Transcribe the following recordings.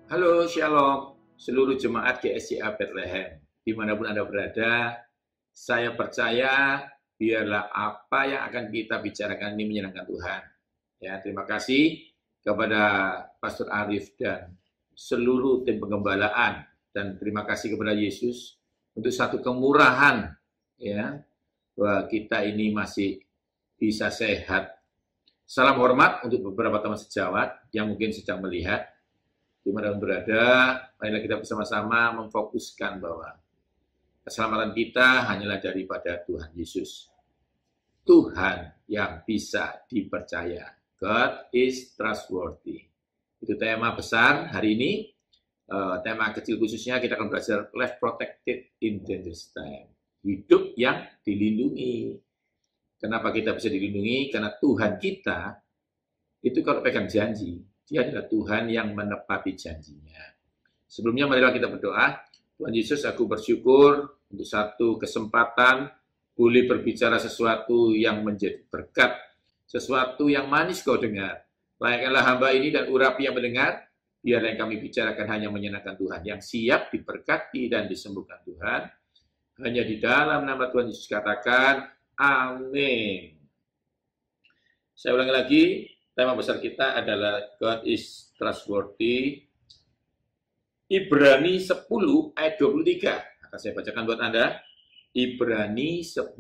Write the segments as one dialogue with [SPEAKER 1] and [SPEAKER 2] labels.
[SPEAKER 1] Halo, Shalom, seluruh jemaat GSCA Bethlehem. Dimanapun Anda berada, saya percaya biarlah apa yang akan kita bicarakan ini menyenangkan Tuhan. Ya, terima kasih kepada Pastor Arif dan seluruh tim penggembalaan, dan terima kasih kepada Yesus untuk satu kemurahan, ya, bahwa kita ini masih bisa sehat. Salam hormat untuk beberapa teman sejawat yang mungkin sedang melihat di mana berada. Marilah kita bersama-sama memfokuskan bahwa keselamatan kita hanyalah daripada Tuhan Yesus. Tuhan yang bisa dipercaya. God is trustworthy. Itu tema besar hari ini. Tema kecil khususnya kita akan belajar life protected in dangerous time. Hidup yang dilindungi. Kenapa kita bisa dilindungi? Karena Tuhan kita itu kalau pegang janji, Dia adalah Tuhan yang menepati janjinya. Sebelumnya marilah kita berdoa. Tuhan Yesus, aku bersyukur untuk satu kesempatan boleh berbicara sesuatu yang menjadi berkat, sesuatu yang manis kau dengar. Layakkanlah hamba ini dan urapi yang mendengar, biarlah yang kami bicarakan hanya menyenangkan Tuhan, yang siap diberkati dan disembuhkan Tuhan. Hanya di dalam nama Tuhan Yesus katakan, amin. Saya ulangi lagi, tema besar kita adalah God is trustworthy. Ibrani 10 ayat 23. Akan saya bacakan buat Anda. Ibrani 10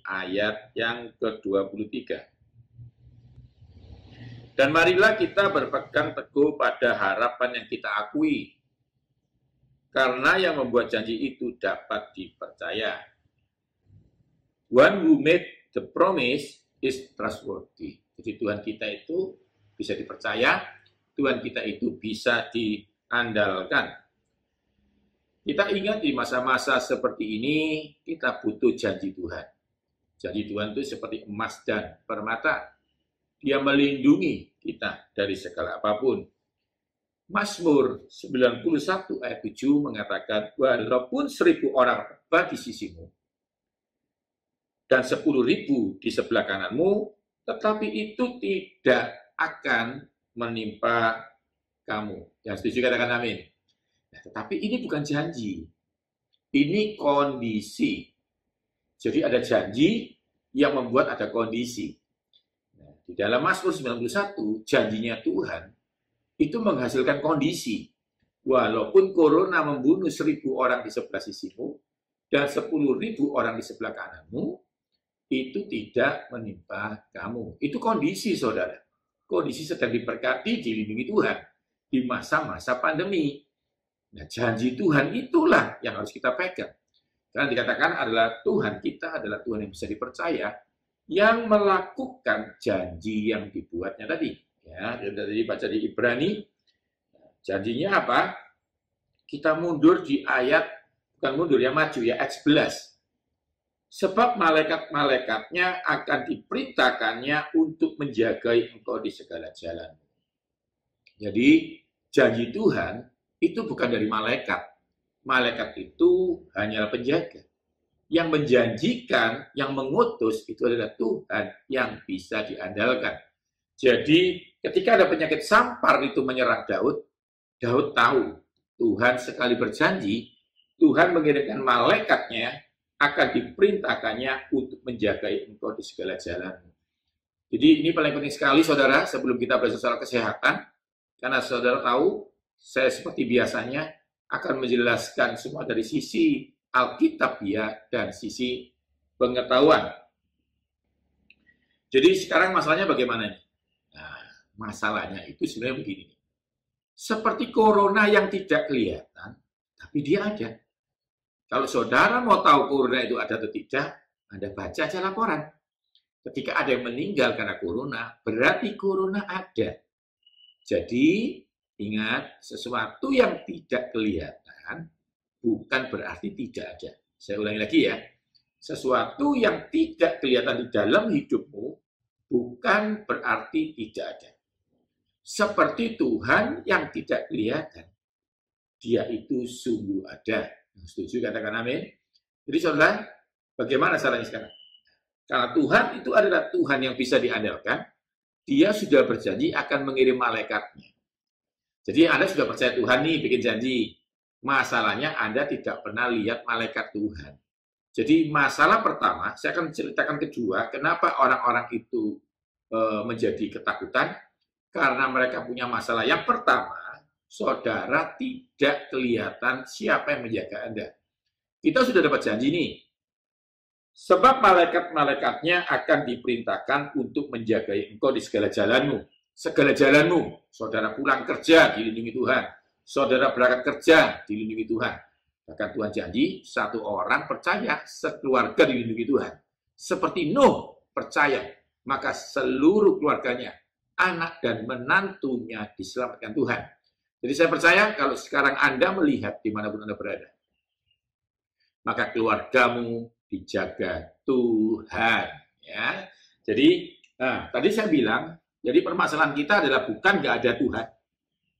[SPEAKER 1] ayat yang ke-23. Dan marilah kita berpegang teguh pada harapan yang kita akui. Karena yang membuat janji itu dapat dipercaya. One who made the promise is trustworthy. Jadi Tuhan kita itu bisa dipercaya, Tuhan kita itu bisa diandalkan. Kita ingat di masa-masa seperti ini, kita butuh janji Tuhan. Janji Tuhan itu seperti emas dan permata. Dia melindungi kita dari segala apapun. Mazmur 91 ayat 7 mengatakan, walaupun 1.000 orang rebah di sisimu, dan 10.000 di sebelah kananmu, tetapi itu tidak akan menimpa kamu. Yang setuju katakan amin. Nah, tetapi ini bukan janji. Ini kondisi. Jadi ada janji yang membuat ada kondisi. Nah, di dalam Mazmur 91, janjinya Tuhan itu menghasilkan kondisi. Walaupun corona membunuh 1.000 orang di sebelah sisimu dan 10.000 orang di sebelah kananmu, itu tidak menimpa kamu. Itu kondisi, saudara. Kondisi sedang diberkati, dilindungi Tuhan di masa-masa pandemi. Nah, janji Tuhan itulah yang harus kita pegang. Karena dikatakan adalah Tuhan kita adalah Tuhan yang bisa dipercaya, yang melakukan janji yang dibuatnya tadi. Ya, dari baca di Ibrani, janjinya apa? Kita mundur di ayat, bukan mundur ya, maju ya, ayat 11. Sebab malaikat-malaikatnya akan diperintahkannya untuk menjagai engkau di segala jalan. Jadi, janji Tuhan itu bukan dari malaikat. Malaikat itu hanyalah penjaga. Yang menjanjikan, yang mengutus, itu adalah Tuhan yang bisa diandalkan. Jadi, ketika ada penyakit sampar itu menyerang Daud, Daud tahu Tuhan sekali berjanji, Tuhan mengirimkan malaikatnya akan diperintahkannya untuk menjagai engkau di segala jalan. Jadi ini paling penting sekali, saudara, sebelum kita belajar soal kesehatan, karena saudara tahu, saya seperti biasanya akan menjelaskan semua dari sisi Alkitab ya, dan sisi pengetahuan. Jadi sekarang masalahnya bagaimana nih? Nah, masalahnya itu sebenarnya begini. Seperti corona yang tidak kelihatan, tapi dia ada. Kalau saudara mau tahu corona itu ada atau tidak, Anda baca aja laporan. Ketika ada yang meninggal karena corona, berarti corona ada. Jadi, ingat, sesuatu yang tidak kelihatan bukan berarti tidak ada. Saya ulangi lagi ya. Sesuatu yang tidak kelihatan di dalam hidupmu bukan berarti tidak ada. Seperti Tuhan yang tidak kelihatan. Dia itu sungguh ada. Setuju katakan amin. Jadi saudara, bagaimana caranya sekarang? Karena Tuhan itu adalah Tuhan yang bisa diandalkan, Dia sudah berjanji akan mengirim malaikatnya. Jadi Anda sudah percaya Tuhan nih, bikin janji. Masalahnya Anda tidak pernah lihat malaikat Tuhan. Jadi masalah pertama, saya akan ceritakan kedua, kenapa orang-orang itu menjadi ketakutan, karena mereka punya masalah. Yang pertama, saudara tidak kelihatan siapa yang menjaga Anda. Kita sudah dapat janji nih, sebab malaikat-malaikatnya akan diperintahkan untuk menjaga engkau di segala jalanmu. Segala jalanmu, saudara pulang kerja, dilindungi Tuhan. Saudara berangkat kerja, dilindungi Tuhan. Bahkan Tuhan janji, satu orang percaya, sekeluarga dilindungi Tuhan. Seperti Nuh percaya, maka seluruh keluarganya, anak dan menantunya diselamatkan Tuhan. Jadi saya percaya kalau sekarang Anda melihat dimanapun Anda berada, maka keluargamu dijaga Tuhan. Ya. Jadi, tadi saya bilang, jadi permasalahan kita adalah bukan nggak ada Tuhan,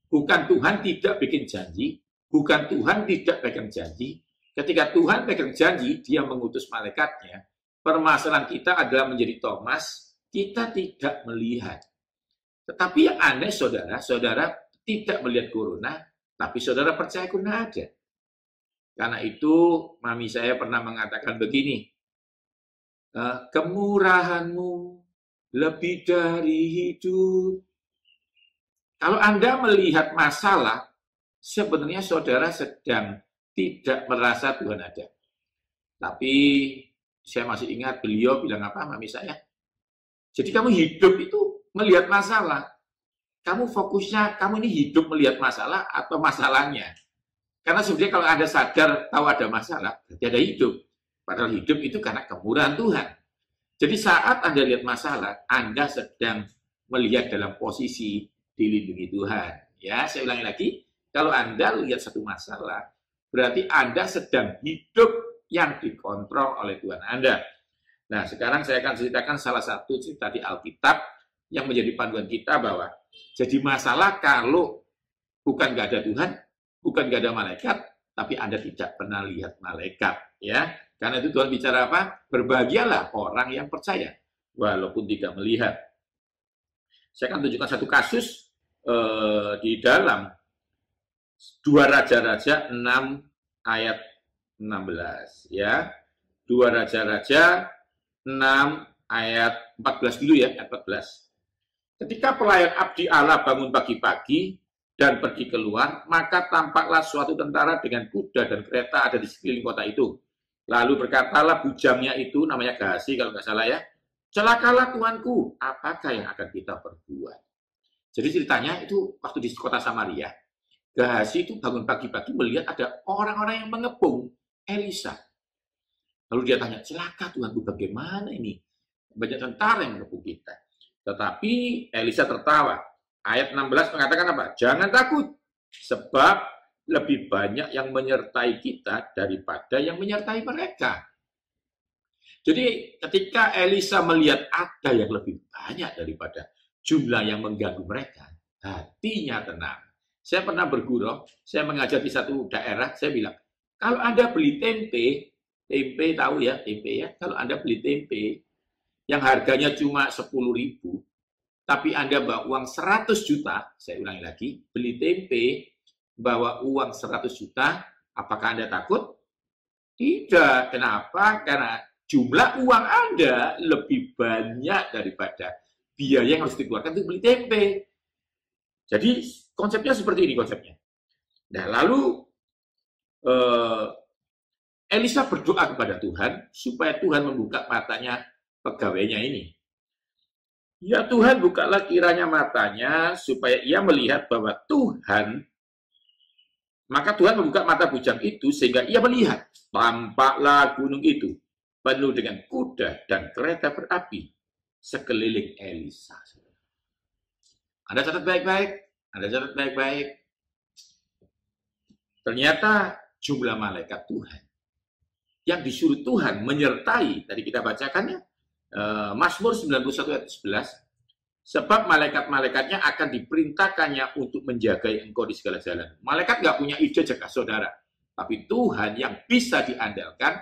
[SPEAKER 1] bukan Tuhan tidak bikin janji, bukan Tuhan tidak pegang janji. Ketika Tuhan pegang janji, dia mengutus malaikatnya. Permasalahan kita adalah menjadi Thomas, kita tidak melihat. Tetapi yang aneh, saudara tidak melihat corona, tapi saudara percaya corona ada. Karena itu, mami saya pernah mengatakan begini, kemurahanmu lebih dari hidup. Kalau Anda melihat masalah, sebenarnya saudara sedang tidak merasa Tuhan ada. Tapi saya masih ingat beliau bilang apa, mami saya. Jadi kamu hidup itu melihat masalah. Kamu fokusnya, kamu ini hidup melihat masalah atau masalahnya. Karena sebenarnya kalau Anda sadar tahu ada masalah, berarti ada hidup. Padahal hidup itu karena kemurahan Tuhan. Jadi saat Anda lihat masalah, Anda sedang melihat dalam posisi dilindungi Tuhan. Ya, saya ulangi lagi. Kalau Anda lihat satu masalah, berarti Anda sedang hidup yang dikontrol oleh Tuhan Anda. Nah, sekarang saya akan ceritakan salah satu cerita di Alkitab yang menjadi panduan kita bahwa jadi masalah kalau bukan nggak ada Tuhan, bukan nggak ada malaikat, tapi Anda tidak pernah lihat malaikat. Ya, karena itu Tuhan bicara apa? Berbahagialah orang yang percaya, walaupun tidak melihat. Saya akan tunjukkan satu kasus di dalam 2 Raja-Raja 6 ayat 16. Ya, 2 Raja-Raja 6 ayat 14 dulu ya, ayat 14. Ketika pelayan abdi Allah bangun pagi-pagi dan pergi keluar, maka tampaklah suatu tentara dengan kuda dan kereta ada di sekeliling kota itu. Lalu berkatalah bujangnya itu, namanya Gehasi kalau nggak salah ya, celakalah tuanku, apakah yang akan kita perbuat? Jadi ceritanya itu waktu di kota Samaria, Gehasi itu bangun pagi-pagi melihat ada orang-orang yang mengepung Elisa. Lalu dia tanya, celaka tuanku, bagaimana ini? Banyak tentara yang mengepung kita. Tetapi Elisa tertawa. Ayat 16 mengatakan apa? Jangan takut, sebab lebih banyak yang menyertai kita daripada yang menyertai mereka. Jadi ketika Elisa melihat ada yang lebih banyak daripada jumlah yang mengganggu mereka, hatinya tenang. Saya pernah bergurau, saya mengajar di satu daerah, saya bilang, kalau Anda beli tempe tahu ya, tempe ya, kalau Anda beli tempe yang harganya cuma 10.000, tapi Anda bawa uang 100 juta, saya ulangi lagi, beli tempe, bawa uang 100 juta, apakah Anda takut? Tidak. Kenapa? Karena jumlah uang Anda lebih banyak daripada biaya yang harus dikeluarkan untuk beli tempe. Jadi konsepnya seperti ini konsepnya. Nah, lalu Elisa berdoa kepada Tuhan supaya Tuhan membuka matanya pegawainya ini. Ya Tuhan, bukalah kiranya matanya supaya ia melihat bahwa Tuhan. Maka Tuhan membuka mata bujang itu sehingga ia melihat. Tampaklah gunung itu penuh dengan kuda dan kereta berapi sekeliling Elisa. Anda catat baik-baik. Anda catat baik-baik. Ternyata jumlah malaikat Tuhan yang disuruh Tuhan menyertai, tadi kita bacakannya, Mazmur 91 ayat 11, sebab malaikat-malaikatnya akan diperintahkannya untuk menjaga engkau di segala jalan. Malaikat nggak punya ide jaga saudara, tapi Tuhan yang bisa diandalkan,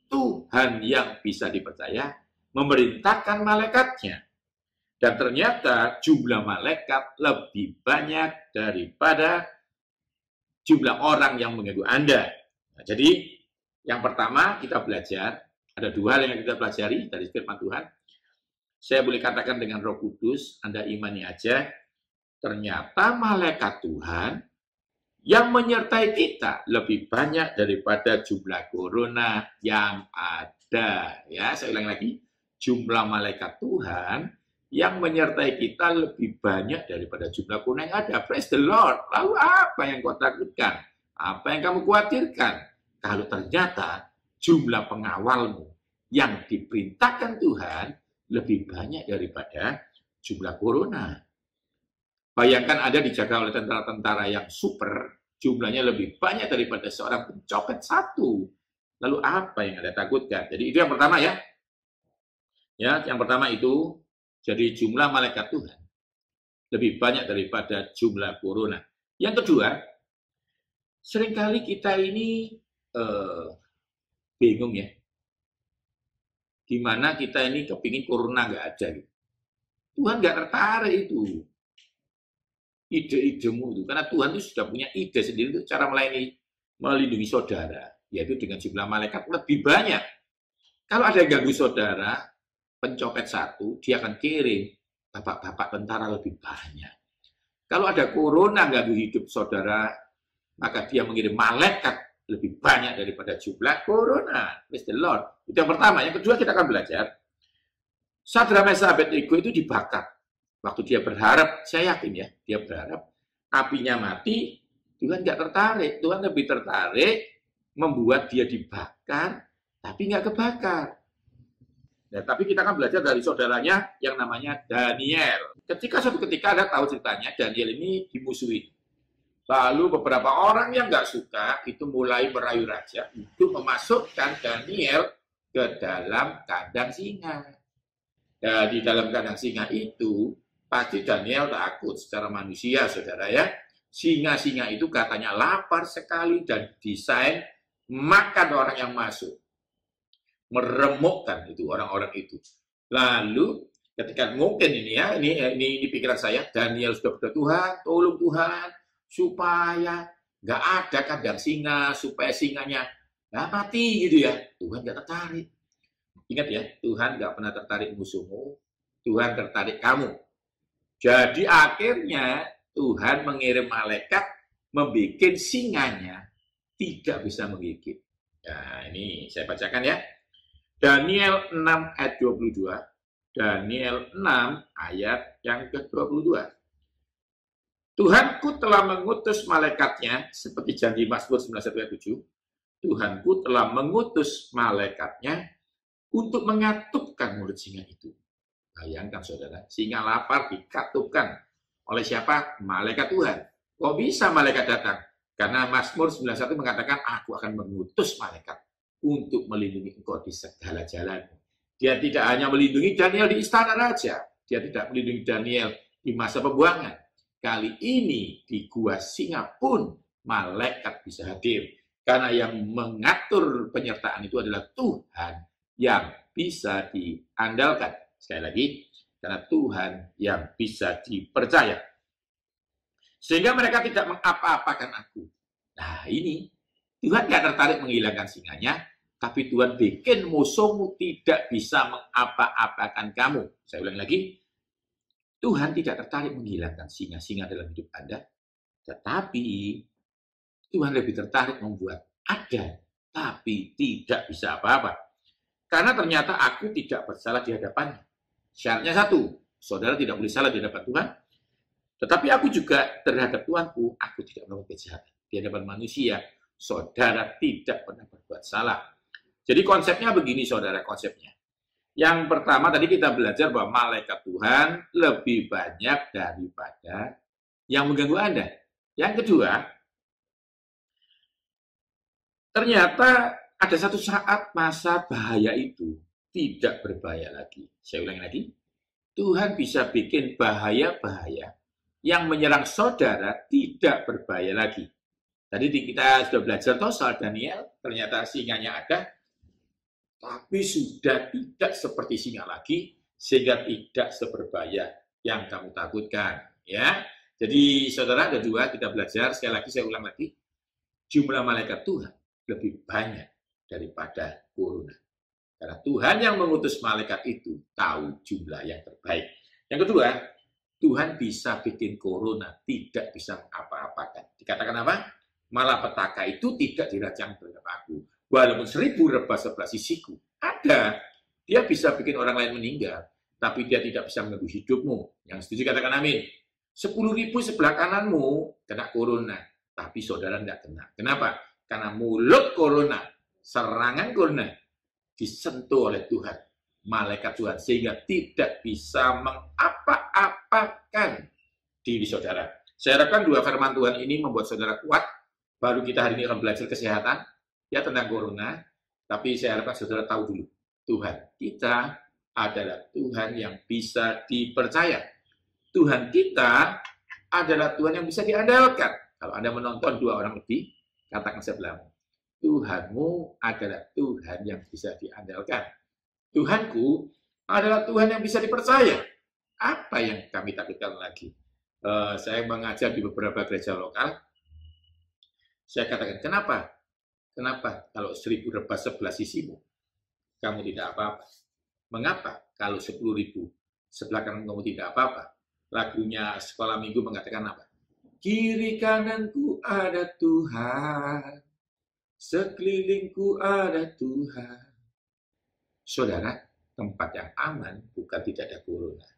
[SPEAKER 1] Tuhan yang bisa dipercaya, memerintahkan malaikatnya. Dan ternyata jumlah malaikat lebih banyak daripada jumlah orang yang mengganggu Anda. Nah, jadi yang pertama kita belajar, ada dua hal yang kita pelajari dari firman Tuhan. Saya boleh katakan dengan Roh Kudus, Anda imani aja, ternyata malaikat Tuhan yang menyertai kita lebih banyak daripada jumlah corona yang ada. Ya, saya ulang lagi, jumlah malaikat Tuhan yang menyertai kita lebih banyak daripada jumlah corona yang ada. Praise the Lord. Lalu apa yang kau takutkan? Apa yang kamu khawatirkan? Kalau ternyata jumlah pengawalmu yang diperintahkan Tuhan lebih banyak daripada jumlah corona. Bayangkan Anda dijaga oleh tentara-tentara yang super, jumlahnya lebih banyak daripada seorang pencopet satu. Lalu apa yang Anda takutkan? Jadi itu yang pertama ya. Ya, yang pertama itu, jadi jumlah malaikat Tuhan lebih banyak daripada jumlah corona. Yang kedua, seringkali kita ini bingung ya. Gimana kita ini kepingin corona nggak ada gitu. Tuhan nggak tertarik itu. Ide-idemu itu. Karena Tuhan itu sudah punya ide sendiri untuk cara melindungi saudara. Yaitu dengan jumlah malaikat lebih banyak. Kalau ada yang ganggu saudara, pencopet satu, dia akan kirim bapak-bapak tentara lebih banyak. Kalau ada corona ganggu hidup saudara, maka dia mengirim malaikat lebih banyak daripada jumlah corona. Praise the Lord. Itu yang pertama. Yang kedua kita akan belajar. Sadrak Meshach Abednego itu dibakar. Waktu dia berharap, saya yakin ya, dia berharap apinya mati, Tuhan nggak tertarik. Tuhan lebih tertarik membuat dia dibakar, tapi nggak kebakar. Nah, tapi kita akan belajar dari saudaranya yang namanya Daniel. Suatu ketika Anda tahu ceritanya, Daniel ini dimusuhi. Lalu beberapa orang yang nggak suka itu mulai merayu raja untuk memasukkan Daniel ke dalam kandang singa. Dan di dalam kandang singa itu, pasti Daniel takut secara manusia, saudara ya. Singa-singa itu katanya lapar sekali dan desain makan orang yang masuk. Meremukkan itu orang-orang itu. Lalu ketika mungkin ini ya, ini pikiran saya, Daniel sudah berdoa, Tuhan, tolong Tuhan, supaya nggak ada kandang singa, supaya singanya nggak mati gitu ya. Tuhan nggak tertarik. Ingat ya, Tuhan nggak pernah tertarik musuhmu, Tuhan tertarik kamu. Jadi akhirnya Tuhan mengirim malaikat membuat singanya tidak bisa menggigit. Nah, ini saya bacakan ya. Daniel 6 ayat 22. Daniel 6 ayat yang ke-22. Tuhanku telah mengutus malaikatnya, seperti janji Mazmur 91 ayat 7. Tuhanku telah mengutus malaikatnya untuk mengatupkan mulut singa itu. Bayangkan saudara, singa lapar dikatupkan oleh siapa? Malaikat Tuhan. Kok bisa malaikat datang? Karena Mazmur 91 mengatakan, aku akan mengutus malaikat untuk melindungi engkau di segala jalanmu. Dia tidak hanya melindungi Daniel di istana raja, dia tidak melindungi Daniel di masa pembuangan. Kali ini di gua singa pun malaikat bisa hadir. Karena yang mengatur penyertaan itu adalah Tuhan yang bisa diandalkan. Sekali lagi, karena Tuhan yang bisa dipercaya. Sehingga mereka tidak mengapa-apakan aku. Nah ini, Tuhan tidak tertarik menghilangkan singanya, tapi Tuhan bikin musuhmu tidak bisa mengapa-apakan kamu. Saya ulang lagi, Tuhan tidak tertarik menghilangkan singa-singa dalam hidup Anda, tetapi Tuhan lebih tertarik membuat ada, tapi tidak bisa apa-apa. Karena ternyata aku tidak bersalah di hadapannya. Syaratnya satu, saudara tidak boleh salah di hadapan Tuhan, tetapi aku juga terhadap Tuhanku, aku tidak melakukan kejahatan. Di hadapan manusia, saudara tidak pernah berbuat salah. Jadi konsepnya begini saudara, konsepnya. Yang pertama tadi kita belajar bahwa malaikat Tuhan lebih banyak daripada yang mengganggu Anda. Yang kedua, ternyata ada satu saat masa bahaya itu tidak berbahaya lagi. Saya ulangi lagi, Tuhan bisa bikin bahaya-bahaya yang menyerang saudara tidak berbahaya lagi. Tadi kita sudah belajar soal Daniel, ternyata singanya ada, tapi sudah tidak seperti singa lagi, sehingga tidak seberbahaya yang kamu takutkan. Ya, jadi saudara ada dua, kita belajar. Sekali lagi saya ulang lagi, jumlah malaikat Tuhan lebih banyak daripada corona. Karena Tuhan yang mengutus malaikat itu tahu jumlah yang terbaik. Yang kedua, Tuhan bisa bikin corona tidak bisa apa-apakan. Dikatakan apa? Malapetaka itu tidak dirajang terhadap aku. Walaupun 1000 rebah sebelah sisiku, ada. Dia bisa bikin orang lain meninggal, tapi dia tidak bisa mengganggu hidupmu. Yang setuju katakan amin. 10.000 sebelah kananmu kena corona, tapi saudara tidak kena. Kenapa? Karena mulut corona, serangan corona, disentuh oleh Tuhan, malaikat Tuhan, sehingga tidak bisa mengapa-apakan diri saudara. Saya harapkan dua firman Tuhan ini membuat saudara kuat. Baru kita hari ini akan belajar kesehatan, ya tentang corona, tapi saya harapkan saudara tahu dulu, Tuhan kita adalah Tuhan yang bisa dipercaya. Tuhan kita adalah Tuhan yang bisa diandalkan. Kalau Anda menonton dua orang lebih, katakan sebelahmu, Tuhanmu adalah Tuhan yang bisa diandalkan. Tuhanku adalah Tuhan yang bisa dipercaya. Apa yang kami takutkan lagi? Saya mengajar di beberapa gereja lokal. Saya katakan, kenapa? Kenapa kalau 1000 rebah sebelah sisimu, kamu tidak apa-apa? Mengapa kalau 10.000 sebelah kanan kamu tidak apa-apa? Lagunya sekolah minggu mengatakan apa? Kiri kananku ada Tuhan, sekelilingku ada Tuhan. Saudara, tempat yang aman bukan tidak ada corona.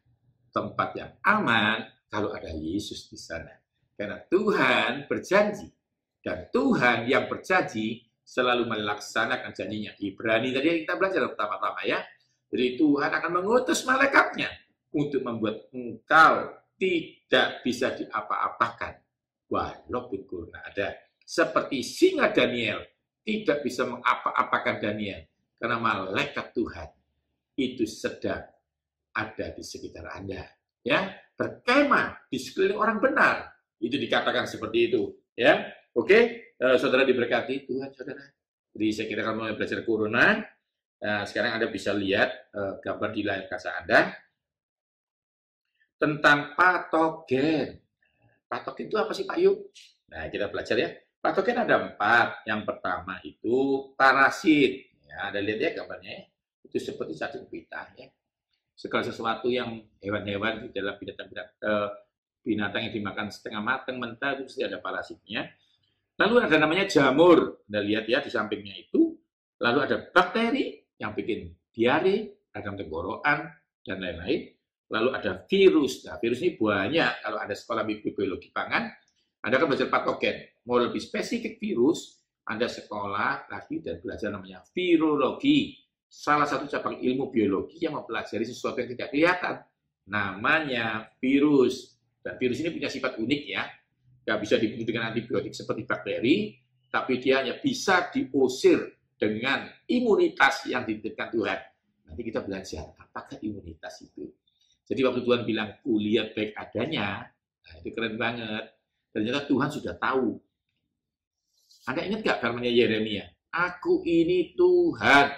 [SPEAKER 1] Tempat yang aman kalau ada Yesus di sana. Karena Tuhan berjanji. Dan Tuhan yang berjanji selalu melaksanakan janjinya. Ibrani tadi yang kita belajar pertama-tama ya. Jadi Tuhan akan mengutus malaikatnya untuk membuat engkau tidak bisa diapa-apakan. Walaupun corona ada. Seperti singa Daniel tidak bisa mengapa-apakan Daniel. Karena malaikat Tuhan itu sedang ada di sekitar Anda. Ya, berkemah di sekeliling orang benar. Itu dikatakan seperti itu. Ya, oke, saudara diberkati Tuhan, saudara. Jadi saya kira kalau mulai belajar corona, sekarang Anda bisa lihat gambar di layar kaca Anda tentang patogen. Patogen itu apa sih Pak Yu? Nah, kita belajar ya. Patogen ada 4. Yang pertama itu parasit. Ya, Anda lihat ya gambarnya. Itu seperti cacing pita ya. Segala sesuatu yang hewan-hewan di dalam binatang yang dimakan setengah matang, mentah, itu pasti ada parasitnya. Lalu ada namanya jamur. Anda lihat ya di sampingnya itu. Lalu ada bakteri yang bikin diare, radang tenggorokan, dan lain-lain. Lalu ada virus. Nah, virus ini banyak. Kalau ada sekolah mikrobiologi pangan, Anda akan belajar patogen. Mau lebih spesifik virus, Anda sekolah lagi dan belajar namanya virologi. Salah satu cabang ilmu biologi yang mempelajari sesuatu yang tidak kelihatan. Namanya virus. Dan virus ini punya sifat unik ya. Nggak bisa dibunuh dengan antibiotik seperti bakteri, tapi dia hanya bisa diusir dengan imunitas yang dititipkan Tuhan. Nanti kita belajar apakah imunitas itu. Jadi waktu Tuhan bilang kulihat baik adanya, nah itu keren banget. Ternyata Tuhan sudah tahu. Anda ingat gak firman-Nya Yeremia? Aku ini Tuhan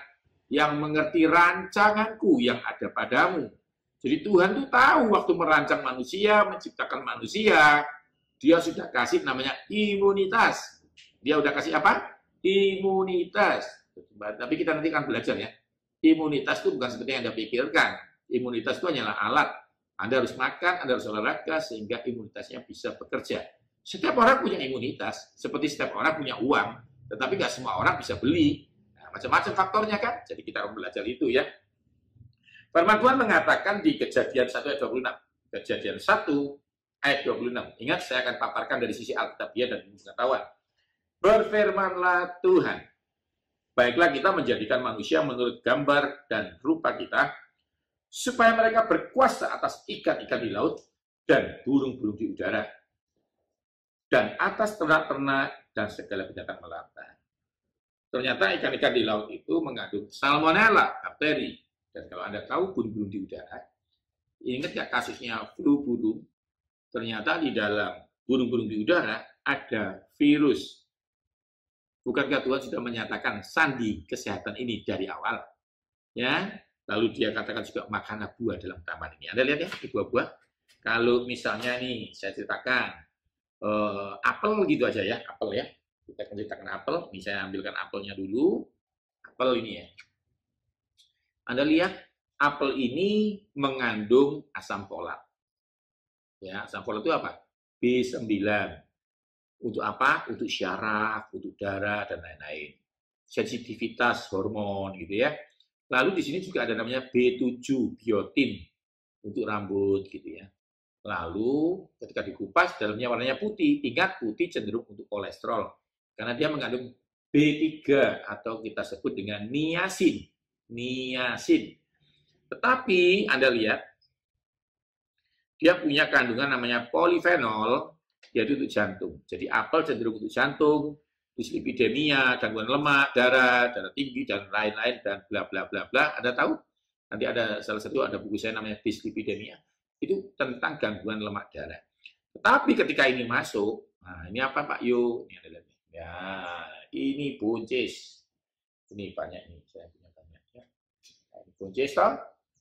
[SPEAKER 1] yang mengerti rancanganku yang ada padamu. Jadi Tuhan itu tahu waktu merancang manusia, menciptakan manusia, dia sudah kasih namanya imunitas. Dia udah kasih apa? Imunitas. Tapi kita nanti akan belajar ya. Imunitas itu bukan seperti yang Anda pikirkan. Imunitas itu hanyalah alat. Anda harus makan, Anda harus olahraga, sehingga imunitasnya bisa bekerja. Setiap orang punya imunitas, seperti setiap orang punya uang, tetapi nggak semua orang bisa beli. Nah, macam-macam faktornya kan, jadi kita akan belajar itu ya. Firman Tuhan mengatakan di Kejadian 1 ayat 26. Kejadian 1 ayat 26. Ingat, saya akan paparkan dari sisi Alkitabiah dan pengetahuan. Berfirmanlah Tuhan, baiklah kita menjadikan manusia menurut gambar dan rupa kita, supaya mereka berkuasa atas ikan-ikan di laut dan burung-burung di udara, dan atas ternak-ternak dan segala binatang melata. Ternyata ikan-ikan di laut itu mengandung salmonella, bakteri. Dan kalau Anda tahu burung-burung di udara, ingat nggak kasusnya flu burung? Ternyata di dalam burung-burung di udara ada virus. Bukankah Tuhan sudah menyatakan sandi kesehatan ini dari awal? Ya, Lalu dia katakan juga makanlah buah dalam taman ini. Anda lihat ya, di buah-buah. Kalau misalnya nih, saya ceritakan, apel gitu aja ya, apel ya. Kita akan ceritakan apel, ini saya ambilkan apelnya dulu. Apel ini ya. Anda lihat, apel ini mengandung asam folat. Ya, asam folat itu apa? B9. Untuk apa? Untuk syaraf, untuk darah, dan lain-lain. Sensitivitas hormon gitu ya. Lalu di sini juga ada namanya B7, biotin, untuk rambut gitu ya. Lalu ketika dikupas, dalamnya warnanya putih. Ingat, putih cenderung untuk kolesterol. Karena dia mengandung B3 atau kita sebut dengan niacin. Niacin. Tetapi Anda lihat, dia punya kandungan namanya polifenol, yaitu untuk jantung. Jadi apel cenderung untuk jantung, dislipidemia, gangguan lemak, darah tinggi, dan lain-lain, dan bla bla bla bla. Anda tahu? Nanti ada salah satu, ada buku saya namanya dislipidemia. Itu tentang gangguan lemak darah. Tetapi ketika ini masuk, nah ini apa Pak Yo? Ini ada lagi. Ya, ini buncis. Ini banyak nih, saya punya banyak ya. Nah, ini buncis toh.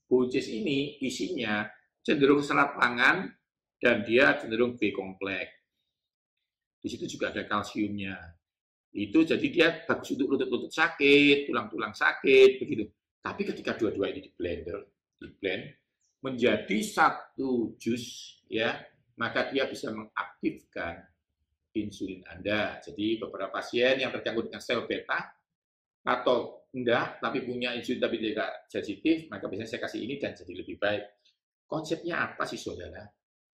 [SPEAKER 1] Buncis ini isinya cenderung serat pangan dan dia cenderung B kompleks. Di situ juga ada kalsiumnya. Itu jadi dia bagus untuk lutut-lutut sakit, tulang-tulang sakit, begitu. Tapi ketika dua-dua ini di-blend menjadi satu jus, ya, maka dia bisa mengaktifkan insulin Anda. Jadi beberapa pasien yang terganggu dengan sel beta atau enggak, tapi punya insulin tapi tidak sensitif, maka biasanya saya kasih ini dan jadi lebih baik. Konsepnya apa sih saudara?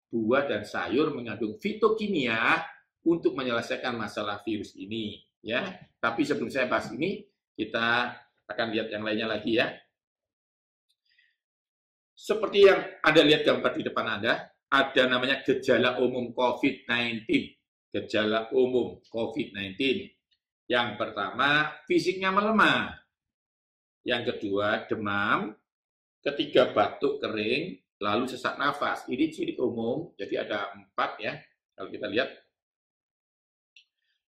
[SPEAKER 1] Buah dan sayur mengandung fitokimia untuk menyelesaikan masalah virus ini, ya. Tapi sebelum saya bahas ini, kita akan lihat yang lainnya lagi ya. Seperti yang Anda lihat gambar di depan Anda, ada namanya gejala umum COVID-19. Gejala umum COVID-19. Yang pertama, fisiknya melemah. Yang kedua, demam. Ketiga, batuk kering. Lalu sesak nafas. Ini ciri umum, jadi ada 4 ya. Kalau kita lihat.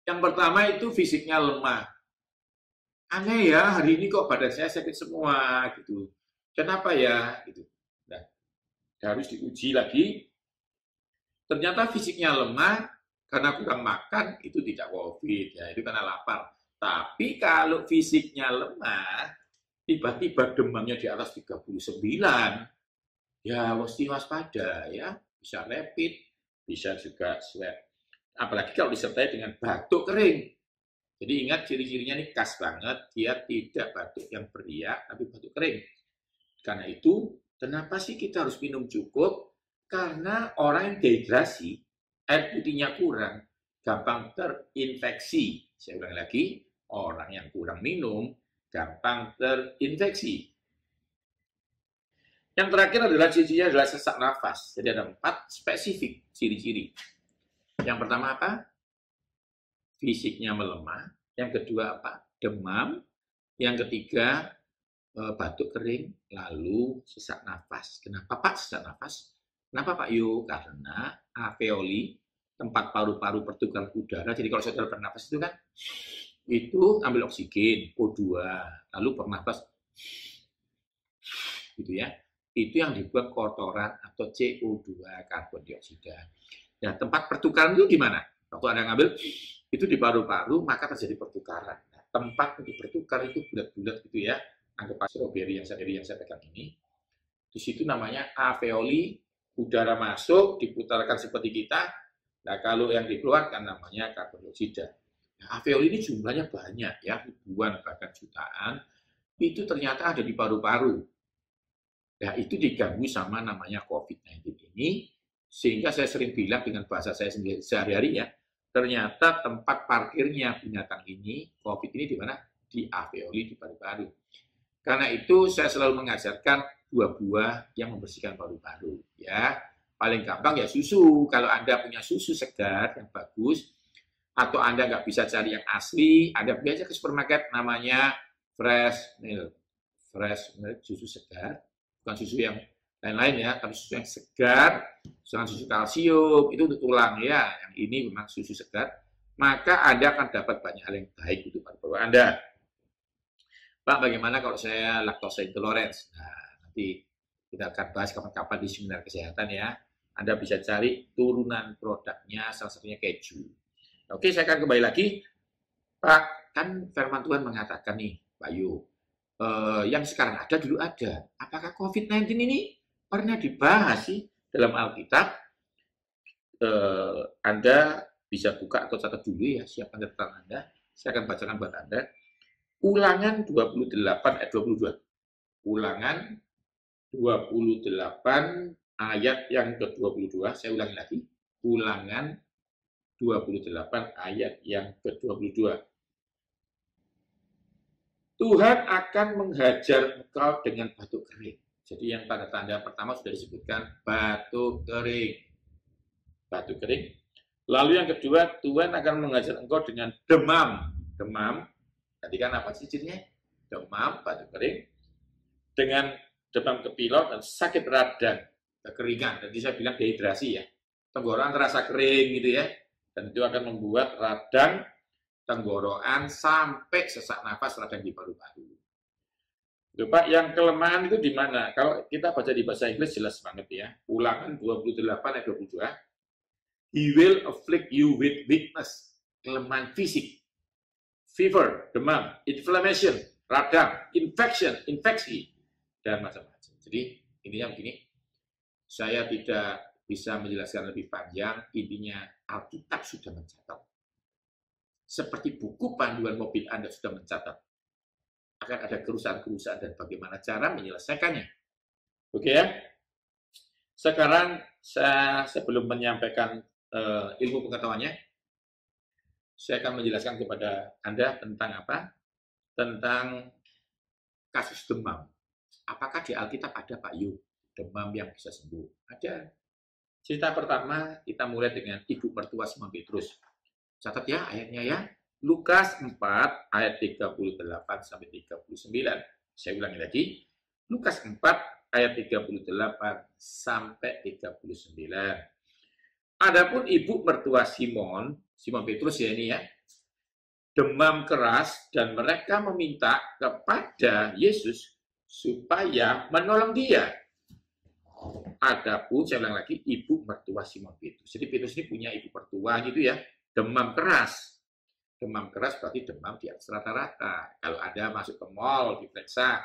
[SPEAKER 1] Yang pertama itu fisiknya lemah. Aneh ya, hari ini kok badan saya sakit semua gitu. Kenapa ya? Gitu. Nah, harus diuji lagi. Ternyata fisiknya lemah karena kurang makan, itu tidak COVID ya, itu karena lapar. Tapi kalau fisiknya lemah, tiba-tiba demamnya di atas 39, ya mesti waspada ya, bisa rapid, bisa juga swab. Apalagi kalau disertai dengan batuk kering. Jadi ingat ciri-cirinya ini khas banget, dia tidak batuk yang beriak, tapi batuk kering. Karena itu, kenapa sih kita harus minum cukup? Karena orang yang dehidrasi, air putihnya kurang, gampang terinfeksi. Saya ulang lagi, orang yang kurang minum, gampang terinfeksi. Yang terakhir adalah ciri-cirinya adalah sesak nafas. Jadi ada 4 spesifik ciri-ciri. Yang pertama apa? Fisiknya melemah. Yang kedua apa? Demam. Yang ketiga batuk kering. Lalu sesak nafas. Kenapa Pak sesak nafas? Kenapa Pak Yo? Karena alveoli, tempat paru-paru pertukaran udara. Jadi kalau saudara bernapas itu kan, itu ambil oksigen, O2, lalu bernapas, gitu ya. Itu yang dibuat kotoran atau CO2, karbon dioksida. Nah, tempat pertukaran itu di mana? Waktu Anda ngambil, itu di paru-paru, maka terjadi pertukaran. Nah, tempat untuk bertukar itu bulat-bulat gitu ya. Anggap stroberi yang saya pegang ini. Di situ namanya alveoli, udara masuk, diputarkan seperti kita. Nah, kalau yang dikeluarkan namanya karbon dioksida. Nah, alveoli ini jumlahnya banyak ya, ribuan bahkan jutaan. Itu ternyata ada di paru-paru. Nah, itu diganggu sama namanya COVID-19 ini, sehingga saya sering bilang dengan bahasa saya sehari-hari ya, ternyata tempat parkirnya binatang ini, COVID ini di mana? Di alveoli, di paru-paru. Karena itu saya selalu mengajarkan buah-buah yang membersihkan paru-paru. Ya, paling gampang ya susu. Kalau Anda punya susu segar yang bagus, atau Anda nggak bisa cari yang asli, Anda biasa ke supermarket namanya fresh milk. Fresh milk, susu segar. Bukan susu yang lain-lain ya, tapi susu yang segar, dengan susu kalsium, itu untuk tulang ya. Yang ini memang susu segar. Maka Anda akan dapat banyak hal yang baik untuk paru-paru Anda. Pak, bagaimana kalau saya laktosa intolerance? Nah, nanti kita akan bahas kapan-kapan di seminar kesehatan ya. Anda bisa cari turunan produknya, salah satunya keju. Oke, saya akan kembali lagi. Pak, kan firman Tuhan mengatakan nih, Pak Yu, yang sekarang ada dulu ada. Apakah COVID-19 ini pernah dibahas sih dalam Alkitab? Anda bisa buka atau catat dulu ya, siapkan catatan Anda. Saya akan bacakan buat Anda. Ulangan 28 ayat 22. Ulangan 28 ayat yang ke-22. Saya ulangi lagi. Ulangan 28 ayat yang ke-22. Tuhan akan menghajar engkau dengan batu kering. Jadi yang tanda-tanda pertama sudah disebutkan batu kering. Batu kering. Lalu yang kedua, Tuhan akan menghajar engkau dengan demam. Demam. Tadi kan apa sih cirinya? Demam, batu kering. Dengan demam kepilot dan sakit radang, kekeringan. Tadi saya bilang dehidrasi ya. Tenggorokan terasa kering gitu ya. Dan itu akan membuat radang tenggorokan sampai sesak nafas, radang di paru-paru. Itu Pak, yang kelemahan itu di mana? Kalau kita baca di bahasa Inggris jelas banget ya. Ulangan 28 ayat 22. He will afflict you with weakness, kelemahan fisik, fever, demam, inflammation, radang, infection, infeksi, dan macam-macam. Jadi intinya begini, saya tidak bisa menjelaskan lebih panjang, intinya Alkitab sudah mencatat. Seperti buku panduan mobil Anda sudah mencatat. Akan ada kerusakan-kerusakan dan bagaimana cara menyelesaikannya. Oke ya? Sekarang saya sebelum menyampaikan ilmu pengetahuannya, saya akan menjelaskan kepada Anda tentang apa? Tentang kasus demam. Apakah di Alkitab ada Pak Yu? Demam yang bisa sembuh? Ada. Cerita pertama, kita mulai dengan ibu mertua Simon Petrus. Catat ya ayatnya ya. Lukas 4 ayat 38 sampai 39. Saya ulangi lagi. Lukas 4 ayat 38 sampai 39. Adapun ibu mertua Simon Petrus ya ini ya, demam keras dan mereka meminta kepada Yesus supaya menolong dia. Adapun saya ulang lagi, ibu mertua Simon Petrus. Jadi Petrus ini punya ibu mertua gitu ya, demam keras. Demam keras berarti demam di atas rata-rata. Kalau ada masuk ke mall, diperiksa,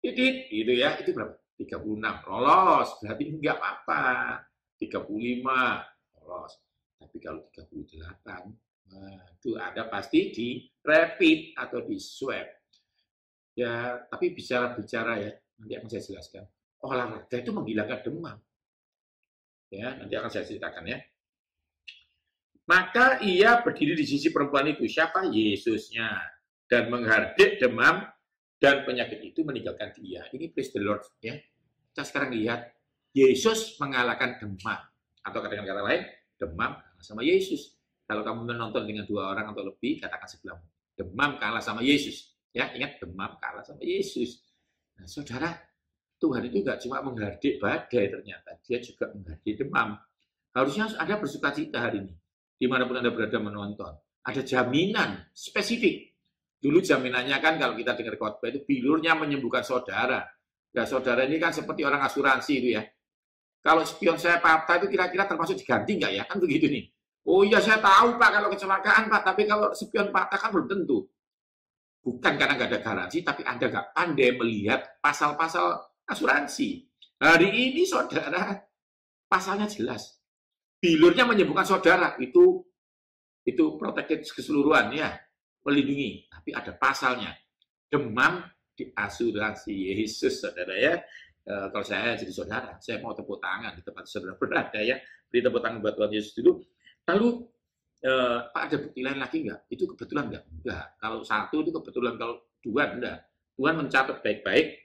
[SPEAKER 1] gitu ya, itu berapa? 36, lolos, berarti enggak apa-apa. 35, lolos. Tapi kalau 38, itu ada pasti di rapid atau di swab. Ya, tapi bicara ya, nanti akan saya jelaskan. Olahraga itu menghilangkan demam. Ya, nanti akan saya ceritakan ya. Maka ia berdiri di sisi perempuan itu. Siapa? Yesusnya. Dan menghardik demam dan penyakit itu meninggalkan dia. Ini praise the Lord ya. Kita sekarang lihat Yesus mengalahkan demam. Atau dengan kata lain, demam kalah sama Yesus. Kalau kamu menonton dengan 2 orang atau lebih, katakan sebelahmu. Demam kalah sama Yesus. Ya, ingat demam kalah sama Yesus. Nah, saudara, Tuhan itu nggak cuma menghardik badai ternyata. Dia juga menghardik demam. Harusnya Anda bersuka cita hari ini. Dimanapun Anda berada menonton. Ada jaminan spesifik. Dulu jaminannya kan kalau kita dengar khotbah itu bilurnya menyembuhkan saudara. Nah, saudara ini kan seperti orang asuransi itu ya. Kalau spion saya patah itu kira-kira termasuk diganti nggak ya? Kan begitu nih. Oh iya saya tahu Pak kalau kecelakaan Pak, tapi kalau spion patah kan belum tentu. Bukan karena nggak ada garansi, tapi Anda nggak pandai melihat pasal-pasal asuransi. Hari ini saudara, pasalnya jelas. Bilurnya menyembuhkan saudara, itu protected keseluruhan ya, melindungi. Tapi ada pasalnya. Demam di asuransi Yesus, saudara ya. Kalau saya jadi saudara, saya mau tepuk tangan di tempat saudara berada ya. Beri tepuk tangan buat Tuhan Yesus dulu. Lalu, Pak ada bukti lain lagi nggak? Itu kebetulan nggak? Enggak. Kalau satu itu kebetulan, kalau 2 enggak. Tuhan mencatat baik-baik.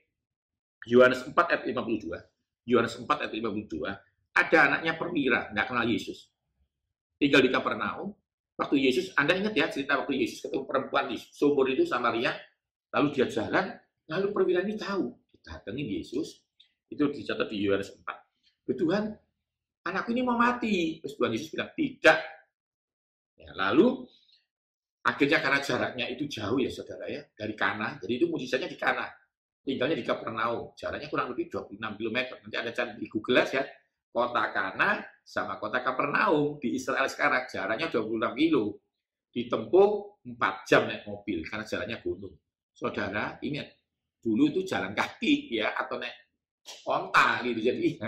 [SPEAKER 1] Yohanes 4 ayat 52. Yohanes 4 ayat 52. Ada anaknya perwira, nggak kenal Yesus. Tinggal di Kapernaum. Waktu Yesus, Anda ingat ya cerita waktu Yesus ketemu perempuan di sumur itu Samaria, lalu dia jalan, lalu perwira ini tahu, datangin Yesus, itu dicatat di Yohanes 4. Tuhan, anakku ini mau mati. Terus Tuhan Yesus bilang, tidak. Ya, lalu Akhirnya karena jaraknya itu jauh ya saudara ya, dari Kana, jadi itu mujizatnya di Kana. Tinggalnya di Kapernaum, jaraknya kurang lebih 26 km. Nanti ada cari di Google ya, kota Kana sama kota Kapernaum di Israel sekarang, jaraknya 26 kilo. Ditempuh 4 jam naik mobil, karena jalannya gunung. Saudara, ingat, dulu itu jalan kaki ya, atau naik onta gitu. Jadi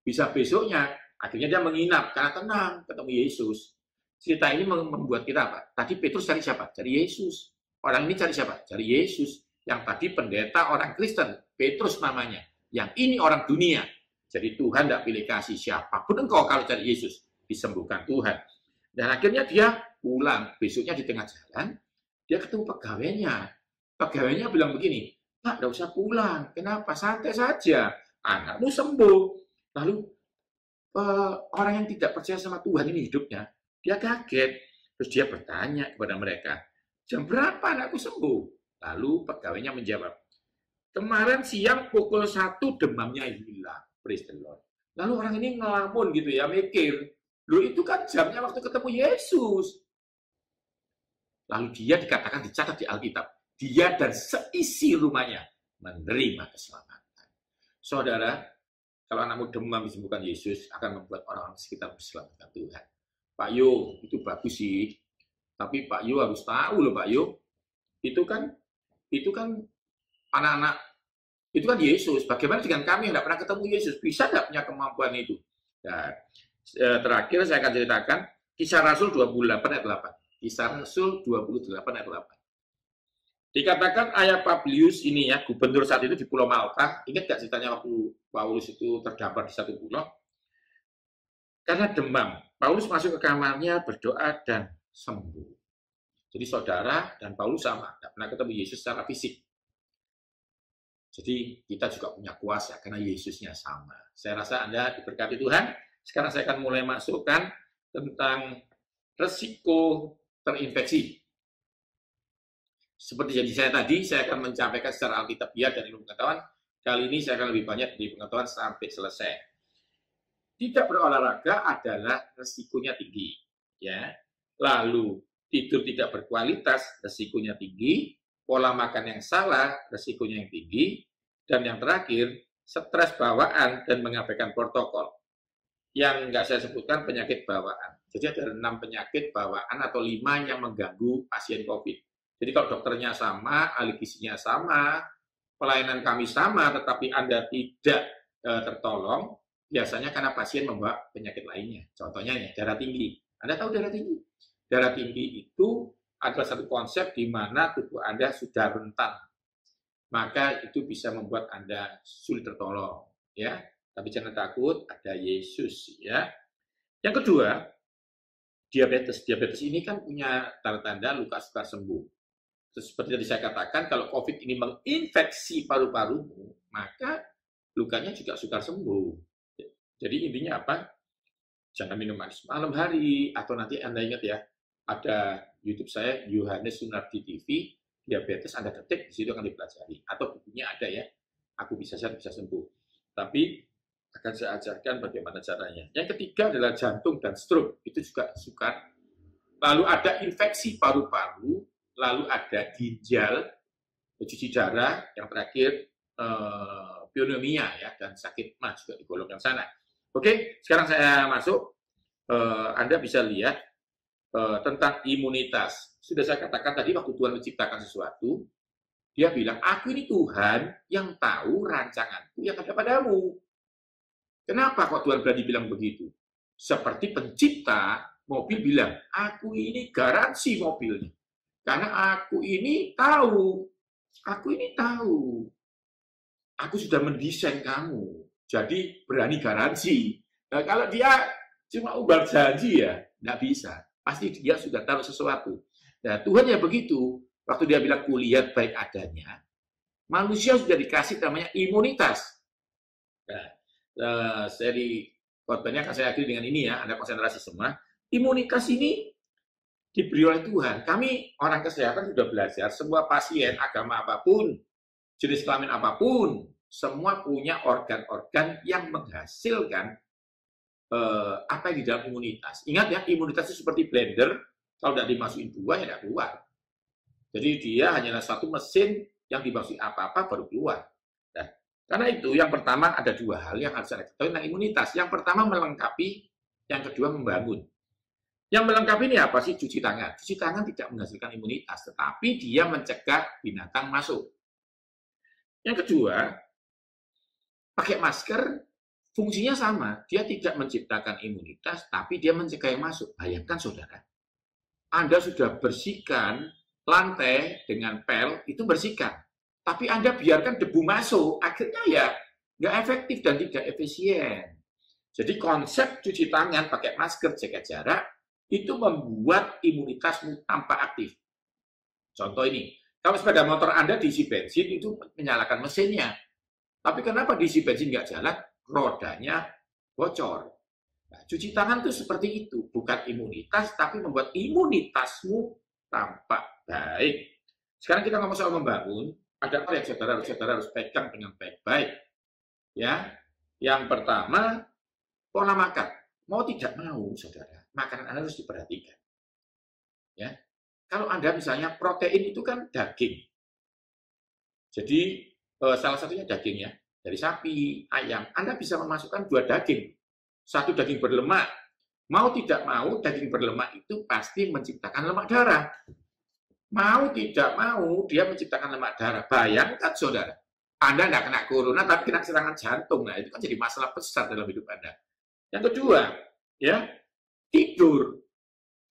[SPEAKER 1] bisa besoknya, akhirnya dia menginap, karena tenang, ketemu Yesus. Cerita ini membuat kita apa? Tadi Petrus cari siapa? Cari Yesus. Orang ini cari siapa? Cari Yesus. Yang tadi pendeta orang Kristen, Petrus namanya. Yang ini orang dunia. Jadi Tuhan tidak pilih kasih siapapun engkau kalau cari Yesus. Disembuhkan Tuhan. Dan akhirnya dia pulang. Besoknya di tengah jalan, dia ketemu pegawainya. Pegawainya bilang begini, Pak, tidak usah pulang. Kenapa? Santai saja. Anakmu sembuh. Lalu orang yang tidak percaya sama Tuhan ini hidupnya, dia kaget. Terus dia bertanya kepada mereka, jam berapa anakku sembuh? Lalu pegawainya menjawab, kemarin siang pukul 1 demamnya hilang. Praise the Lord. Lalu orang ini ngelamun gitu ya, mikir, loh itu kan jamnya waktu ketemu Yesus. Lalu dia dikatakan, dicatat di Alkitab, dia dan seisi rumahnya menerima keselamatan. Saudara, kalau anakmu demam disembuhkan Yesus, akan membuat orang-orang sekitar diselamatkan Tuhan. Pak Yo, itu bagus sih. Tapi Pak Yo harus tahu loh Pak Yo. Itu kan anak-anak, itu kan Yesus. Bagaimana dengan kami yang tidak pernah ketemu Yesus? Bisa tidak punya kemampuan itu? Nah, terakhir saya akan ceritakan Kisah Rasul 28 ayat 8. Kisah Rasul 28 ayat 8. Dikatakan ayah Publius ini ya, gubernur saat itu di Pulau Malta. Ingat gak ceritanya waktu Paulus itu terdampar di satu pulau? Karena demam, Paulus masuk ke kamarnya, berdoa, dan sembuh. Jadi saudara dan Paulus sama, tidak pernah ketemu Yesus secara fisik. Jadi kita juga punya kuasa, karena Yesusnya sama. Saya rasa Anda diberkati Tuhan. Sekarang saya akan mulai masukkan tentang resiko terinfeksi. Seperti janji saya tadi, saya akan mencampaikan secara alkitabiah dan ilmu pengetahuan. Kali ini saya akan lebih banyak di pengetahuan sampai selesai. Tidak berolahraga adalah resikonya tinggi, ya. Lalu tidur tidak berkualitas, resikonya tinggi. Pola makan yang salah, resikonya yang tinggi. Dan yang terakhir, stres bawaan dan mengabaikan protokol. Yang nggak saya sebutkan penyakit bawaan. Jadi ada 6 penyakit bawaan atau 5 yang mengganggu pasien COVID. Jadi kalau dokternya sama, ahli gizinya sama, pelayanan kami sama, tetapi Anda tidak tertolong, biasanya karena pasien membawa penyakit lainnya. Contohnya ya, darah tinggi. Anda tahu darah tinggi? Darah tinggi itu adalah satu konsep di mana tubuh Anda sudah rentan. Maka itu bisa membuat Anda sulit tertolong. Ya, tapi jangan takut, ada Yesus. Ya. Yang kedua, diabetes. Diabetes ini kan punya tanda-tanda luka sukar sembuh. Terus seperti tadi saya katakan, kalau COVID ini menginfeksi paru-parumu, maka lukanya juga sukar sembuh. Jadi intinya apa? Jangan minum manis malam hari, atau nanti Anda ingat ya, ada YouTube saya, Yohanes Sunardi TV, diabetes Anda ketik, di situ akan dipelajari. Atau bukunya ada ya, aku bisa sehat, bisa sembuh. Tapi akan saya ajarkan bagaimana caranya. Yang ketiga adalah jantung dan stroke, itu juga sukar. Lalu ada infeksi paru-paru, lalu ada ginjal, cuci darah, yang terakhir pneumonia ya, dan sakit mah juga digolongkan sana. Oke, sekarang saya masuk. Anda bisa lihat tentang imunitas. Sudah saya katakan tadi waktu Tuhan menciptakan sesuatu, dia bilang, aku ini Tuhan yang tahu rancanganku yang ada padamu. Kenapa kok Tuhan berani bilang begitu? Seperti pencipta mobil bilang, aku ini garansi mobilnya. Karena aku ini tahu. Aku sudah mendesain kamu. Jadi berani garansi. Nah, kalau dia cuma ubah janji ya, nggak bisa. Pasti dia sudah tahu sesuatu. Nah, Tuhan ya begitu. Waktu dia bilang kulihat baik adanya, manusia sudah dikasih namanya imunitas. Nah, seri khotbahnya akan saya akhiri dengan ini ya, Anda konsentrasi semua. Imunitas ini diberi oleh Tuhan. Kami orang kesehatan sudah belajar, semua pasien agama apapun, jenis kelamin apapun, semua punya organ-organ yang menghasilkan apa yang di dalam imunitas. Ingat ya, imunitas itu seperti blender, Kalau tidak dimasukin buah, ya tidak keluar. Jadi dia hanyalah satu mesin yang dimasuki apa-apa baru keluar. Nah, karena itu yang pertama ada dua hal yang harus saya ketahui tentang imunitas. Yang pertama melengkapi, yang kedua membangun. Yang melengkapi ini apa sih? Cuci tangan. Cuci tangan tidak menghasilkan imunitas, tetapi dia mencegah binatang masuk. Yang kedua, pakai masker fungsinya sama. Dia tidak menciptakan imunitas, tapi dia mencegah yang masuk. Bayangkan saudara, Anda sudah bersihkan lantai dengan pel, itu bersihkan. Tapi Anda biarkan debu masuk, akhirnya ya nggak efektif dan tidak efisien. Jadi konsep cuci tangan, pakai masker, jaga jarak, itu membuat imunitasmu tampak aktif. Contoh ini, kalau sepeda motor Anda diisi bensin, itu menyalakan mesinnya. Tapi kenapa diisi bensin nggak jalan? Rodanya bocor. Nah, cuci tangan itu seperti itu, bukan imunitas, tapi membuat imunitasmu tampak baik. Sekarang kita ngomong soal membangun, ada apa yang saudara harus pegang dengan baik-baik. Ya, yang pertama pola makan. Mau tidak mau, saudara, makanan Anda harus diperhatikan. Ya, kalau Anda misalnya protein itu kan daging. Jadi salah satunya daging ya, dari sapi, ayam. Anda bisa memasukkan 2 daging. Satu daging berlemak. Mau tidak mau, daging berlemak itu pasti menciptakan lemak darah. Mau tidak mau, dia menciptakan lemak darah. Bayangkan, saudara, Anda tidak kena corona, tapi kena serangan jantung. Nah, itu kan jadi masalah besar dalam hidup Anda. Yang kedua, ya, tidur.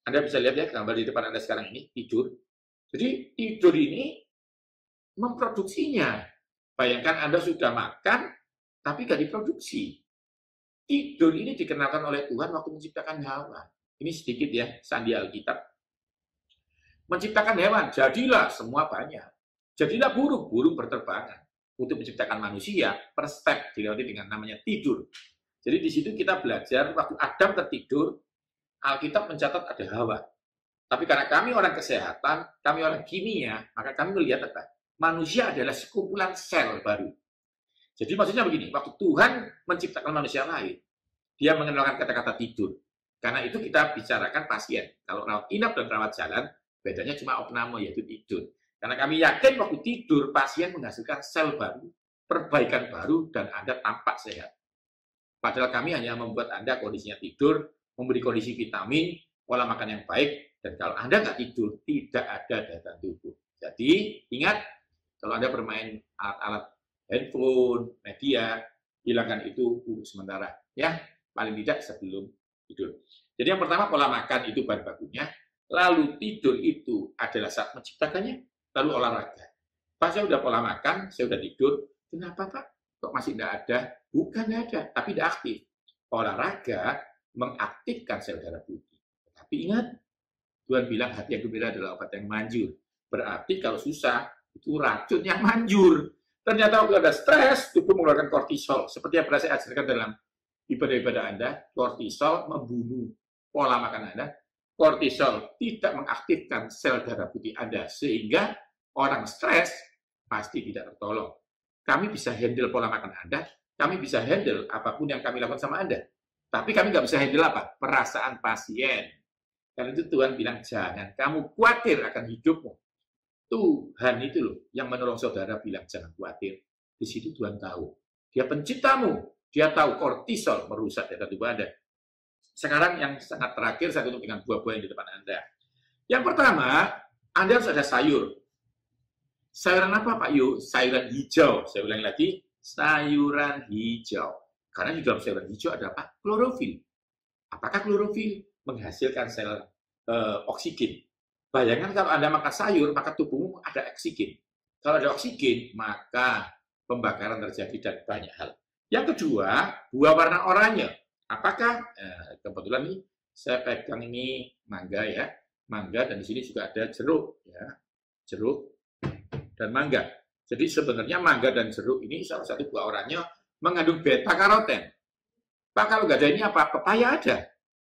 [SPEAKER 1] Anda bisa lihat ya, gambar di depan Anda sekarang ini, tidur. Jadi, tidur ini memproduksinya. Bayangkan Anda sudah makan, tapi nggak diproduksi. Tidur ini dikenalkan oleh Tuhan waktu menciptakan Hawa. Ini sedikit ya, sandi Alkitab. Menciptakan hewan, jadilah semua banyak. Jadilah burung, burung berterbangan. Untuk menciptakan manusia, per step dilewati dengan namanya tidur. Jadi di situ kita belajar, waktu Adam tertidur, Alkitab mencatat ada Hawa. Tapi karena kami orang kesehatan, kami orang kimia, maka kami melihat apa? Manusia adalah sekumpulan sel baru. Jadi maksudnya begini, waktu Tuhan menciptakan manusia lain, dia mengenalkan kata-kata tidur. Karena itu kita bicarakan pasien. Kalau rawat inap dan rawat jalan, bedanya cuma opname, yaitu tidur. Karena kami yakin waktu tidur, pasien menghasilkan sel baru, perbaikan baru, dan Anda tampak sehat. Padahal kami hanya membuat Anda kondisinya tidur, memberi kondisi vitamin, pola makan yang baik, dan kalau Anda nggak tidur, tidak ada daya tahan tubuh. Jadi, ingat, kalau Anda bermain alat-alat handphone, media, hilangkan itu untuk sementara. Ya, paling tidak sebelum tidur. Jadi yang pertama, pola makan itu bahan bakunya. Lalu tidur itu adalah saat menciptakannya. Lalu olahraga. Pak, saya udah pola makan, saya udah tidur. Kenapa, Pak? Kok masih tidak ada? Bukan tidak ada, tapi tidak aktif. Olahraga mengaktifkan sel darah putih. Tapi ingat, Tuhan bilang hati yang gembira adalah obat yang manjur. Berarti kalau susah, itu racun yang manjur. Ternyata kalau ada stres, tubuh mengeluarkan kortisol. Seperti yang pernah saya ajarkan dalam ibadah-ibadah Anda, kortisol membunuh pola makan Anda. Kortisol tidak mengaktifkan sel darah putih Anda, sehingga orang stres pasti tidak tertolong. Kami bisa handle pola makan Anda, kami bisa handle apapun yang kami lakukan sama Anda. Tapi kami nggak bisa handle apa? Perasaan pasien. Karena itu Tuhan bilang, jangan kamu khawatir akan hidupmu. Tuhan itu loh yang menolong saudara bilang jangan khawatir. Di situ Tuhan tahu. Dia penciptamu. Dia tahu kortisol merusak daya tubuh Anda. Sekarang yang sangat terakhir saya tutup dengan buah-buah yang di depan Anda. Yang pertama, Anda harus ada sayur. Sayuran apa Pak Yu? Sayuran hijau. Saya ulang lagi, sayuran hijau. Karena di dalam sayuran hijau ada apa? Klorofil. Apakah klorofil menghasilkan sel oksigen? Bayangkan kalau Anda makan sayur, maka tubuhmu ada oksigen. Kalau ada oksigen, maka pembakaran terjadi dan banyak hal. Yang kedua, buah warna oranye. Apakah? Kebetulan nih, saya pegang ini mangga ya. Mangga, dan di sini juga ada jeruk. Ya. Jeruk dan mangga. Jadi sebenarnya mangga dan jeruk ini salah satu buah oranye mengandung beta karoten. Pak, kalau nggak ada ini apa? Pepaya ada.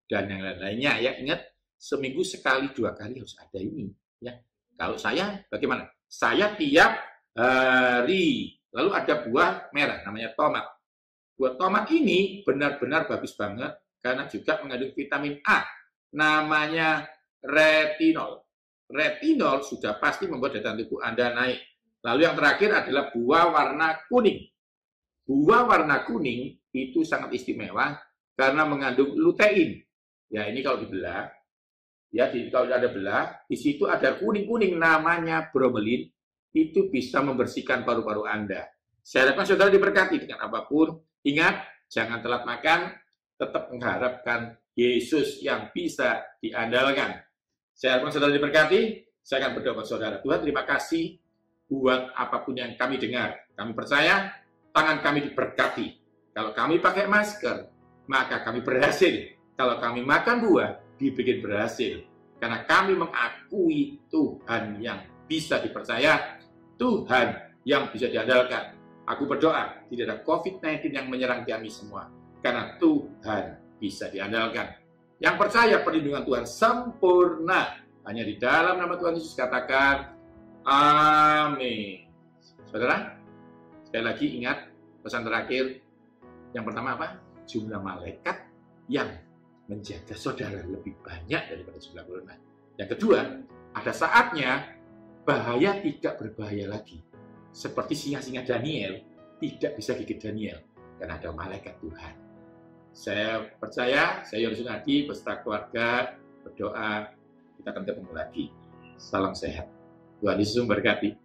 [SPEAKER 1] Dan yang lain-lainnya ya, ingat. Seminggu sekali 2 kali harus ada ini ya. Kalau saya bagaimana? Saya tiap hari. Lalu ada buah merah namanya tomat. Buah tomat ini benar-benar bagus banget karena juga mengandung vitamin A. Namanya retinol. Retinol sudah pasti membuat daya tahan tubuh Anda naik. Lalu yang terakhir adalah buah warna kuning. Buah warna kuning itu sangat istimewa karena mengandung lutein. Ya, ini kalau dibelah, ya kalau ada belah, di situ ada kuning-kuning namanya bromelin, itu bisa membersihkan paru-paru Anda. Saya harapkan saudara diberkati dengan apapun. Ingat, jangan telat makan, tetap mengharapkan Yesus yang bisa diandalkan. Saya harapkan saudara diberkati. Saya akan berdoa buat saudara. Tuhan, terima kasih buat apapun yang kami dengar. Kami percaya tangan kami diberkati. Kalau kami pakai masker, maka kami berhasil. Kalau kami makan buah, dibikin berhasil. Karena kami mengakui Tuhan yang bisa dipercaya, Tuhan yang bisa diandalkan. Aku berdoa, tidak ada COVID-19 yang menyerang kami semua. Karena Tuhan bisa diandalkan. Yang percaya perlindungan Tuhan sempurna. Hanya di dalam nama Tuhan Yesus katakan, amin. Saudara, sekali lagi ingat pesan terakhir. Yang pertama apa? Jumlah malaikat yang menjaga saudara lebih banyak daripada jumlah corona. Yang kedua, ada saatnya bahaya tidak berbahaya lagi. Seperti singa-singa Daniel, tidak bisa gigit Daniel, karena ada malaikat Tuhan. Saya percaya, saya Yoris Sunardi beserta keluarga berdoa, kita akan ketemu lagi. Salam sehat. Tuhan Yesus memberkati.